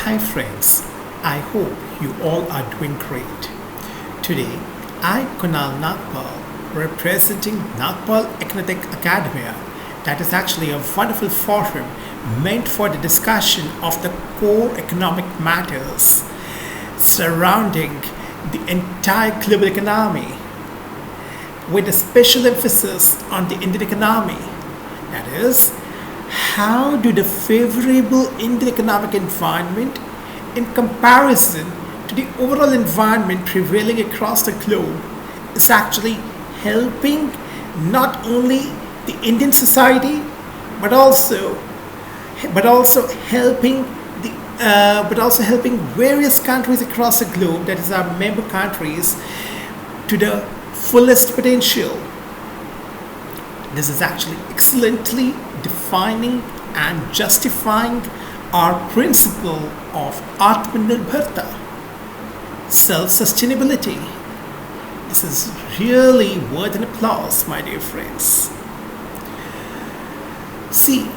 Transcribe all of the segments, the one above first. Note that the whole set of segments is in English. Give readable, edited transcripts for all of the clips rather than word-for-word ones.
Hi friends, I hope you all are doing great. Today, I, Kunal Nagpal, representing Nagpal Economic Academia, that is actually a wonderful forum meant for the discussion of the core economic matters surrounding the entire global economy, with a special emphasis on the Indian economy. That is, how do the favorable Indian economic environment in comparison to the overall environment prevailing across the globe is actually helping not only the Indian society but also helping various countries across the globe, that is our member countries, to the fullest potential. This is actually excellently defining and justifying our principle of Atmanirbharta, self-sustainability. This is really worth an applause, my dear friends. See,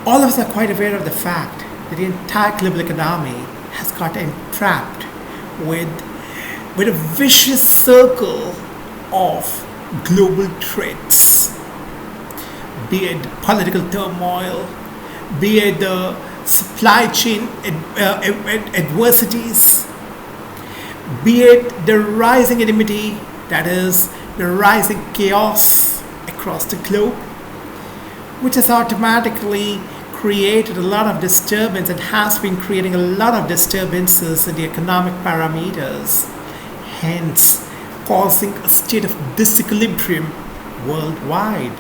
all of us are quite aware of the fact that the entire global economy has got entrapped with a vicious circle of global threats, be it political turmoil, be it the supply chain adversities, be it the rising enmity, that is, the rising chaos across the globe, which has automatically created a lot of disturbance and has been creating a lot of disturbances in the economic parameters, hence causing a state of disequilibrium worldwide.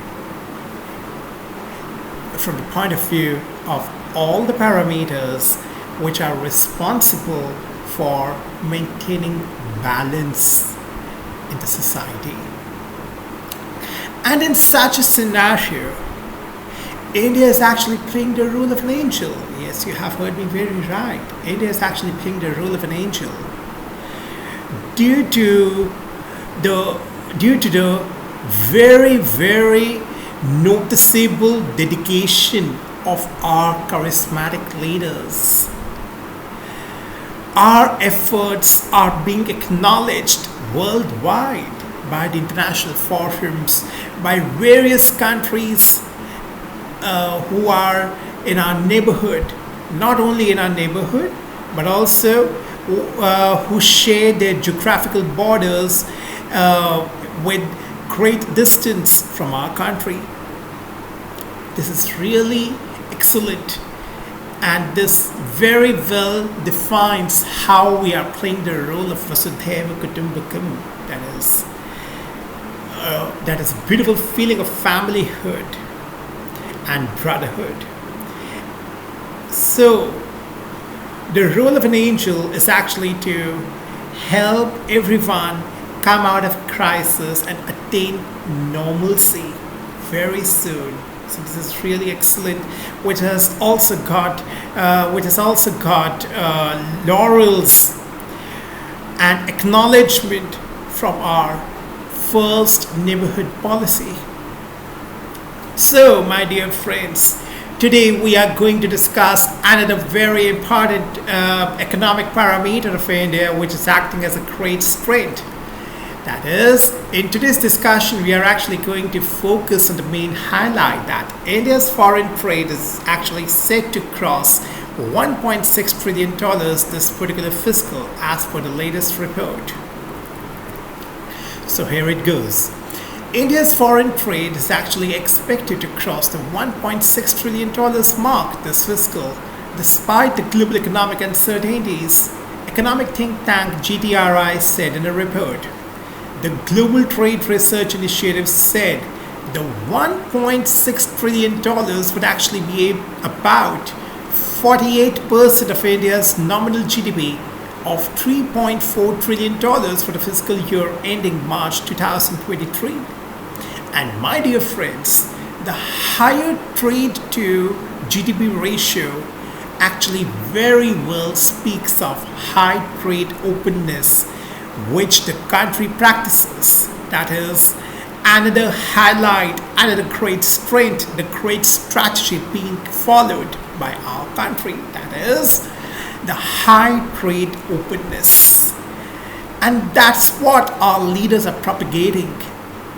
From the point of view of all the parameters which are responsible for maintaining balance in the society. And in such a scenario, India is actually playing the role of an angel. Yes, you have heard me very right. India is actually playing the role of an angel due to the very, very noticeable dedication of our charismatic leaders. Our efforts are being acknowledged worldwide by the international forums, by various countries who are in our neighborhood, not only in our neighborhood, but also who share their geographical borders with great distance from our country. This is really excellent, and this very well defines how we are playing the role of Vasudhaiva Kutumbakam. That is a beautiful feeling of familyhood and brotherhood. So the role of an angel is actually to help everyone come out of crisis and attain normalcy very soon. So this is really excellent, which has also got laurels and acknowledgement from our first neighborhood policy. So, my dear friends, today we are going to discuss another very important economic parameter of India, which is acting as a great strength. That is, in today's discussion, we are actually going to focus on the main highlight that India's foreign trade is actually set to cross $1.6 trillion this particular fiscal, as per the latest report. So here it goes. India's foreign trade is actually expected to cross the $1.6 trillion mark this fiscal, despite the global economic uncertainties, economic think tank GTRI said in a report. The Global Trade Research Initiative said the $1.6 trillion would actually be about 48% of India's nominal GDP of $3.4 trillion for the fiscal year ending March 2023. And my dear friends, the higher trade to GDP ratio actually very well speaks of high trade openness, which the country practices. That is another highlight, another great strength, the great strategy being followed by our country. That is, the high trade openness. And that's what our leaders are propagating.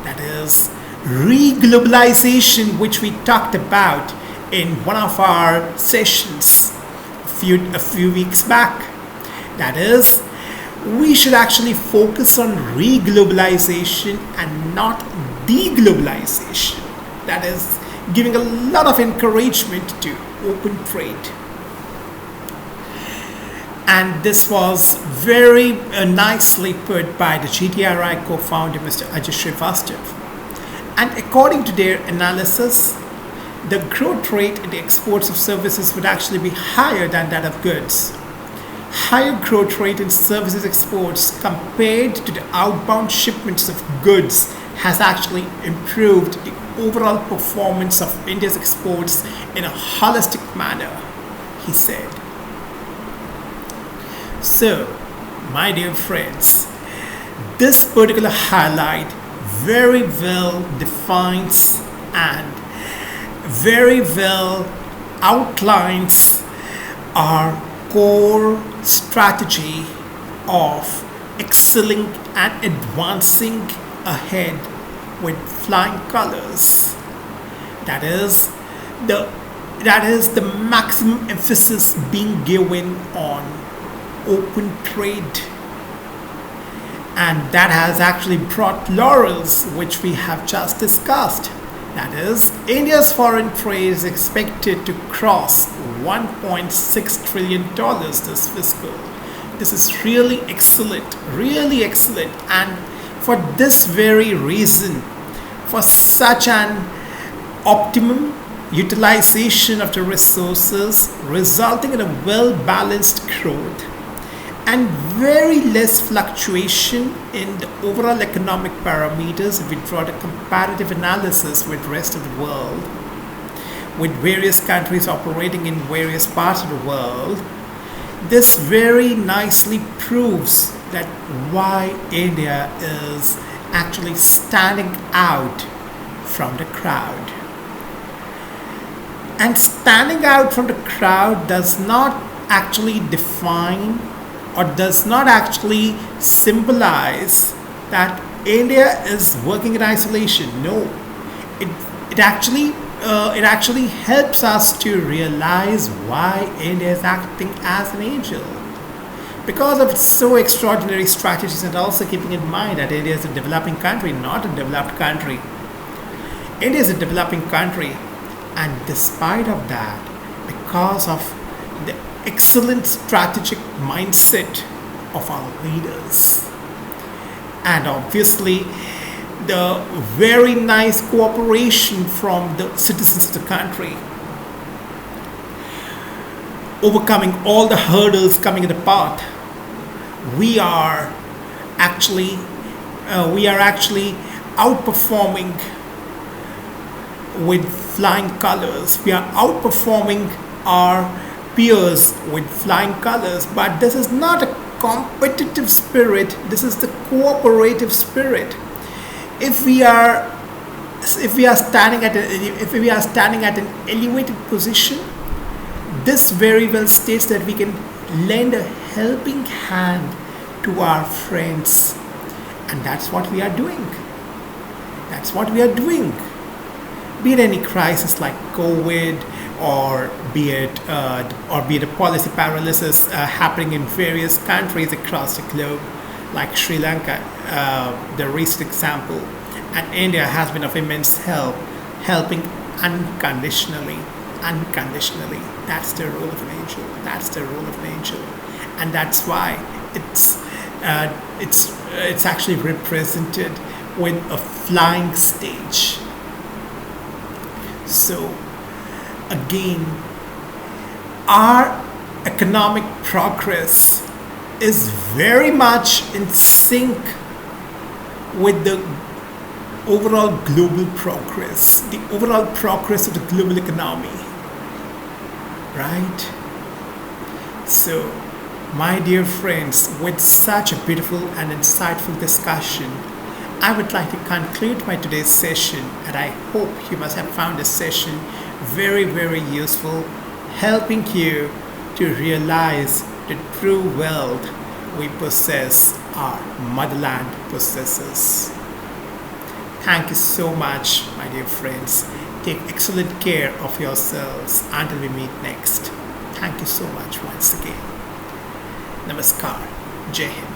That is re-globalization, which we talked about in one of our sessions a few weeks back. That is, we should actually focus on re-globalization and not deglobalization. That is, giving a lot of encouragement to open trade. And this was very nicely put by the GTRI co-founder, Mr. Anthr Rsn. And according to their analysis, the growth rate in the exports of services would actually be higher than that of goods. Higher growth rate in services exports compared to the outbound shipments of goods has actually improved the overall performance of India's exports in a holistic manner, he said. So, my dear friends, this particular highlight very well defines and very well outlines our core strategy of excelling and advancing ahead with flying colors. That is the maximum emphasis being given on open trade, and that has actually brought laurels, which we have just discussed. That is, India's foreign trade is expected to cross $1.6 trillion this fiscal. This is really excellent, and for this very reason, for such an optimum utilization of the resources resulting in a well-balanced growth and very less fluctuation in the overall economic parameters if we draw the comparative analysis with the rest of the world, with various countries operating in various parts of the world, this very nicely proves that why India is actually standing out from the crowd. And standing out from the crowd does not actually define or does not actually symbolize that India is working in isolation. No, it actually helps us to realize why India is acting as an angel, because of its so extraordinary strategies, and also keeping in mind that India is a developing country, not a developed country. India is a developing country, and despite of that, because of the excellent strategic mindset of our leaders, and obviously the very nice cooperation from the citizens of the country, overcoming all the hurdles coming in the path, we are actually outperforming with flying colors. We are outperforming our peers with flying colors, but this is not a competitive spirit, this is the cooperative spirit. If we are standing at an elevated position, this very well states that we can lend a helping hand to our friends, and that's what we are doing. Be it any crisis like COVID, or be it a policy paralysis happening in various countries across the globe, like Sri Lanka, the recent example, and India has been of immense help, helping unconditionally. That's the role of an angel. And that's why it's actually represented with a flying stage. So again, our economic progress is very much in sync with the overall global progress, the overall progress of the global economy, right? So, my dear friends, with such a beautiful and insightful discussion, I would like to conclude my today's session, and I hope you must have found this session very, very useful, helping you to realize the true wealth we possess, our motherland possesses. Thank you so much, my dear friends. Take excellent care of yourselves until we meet next. Thank you so much once again. Namaskar. Jai Hind.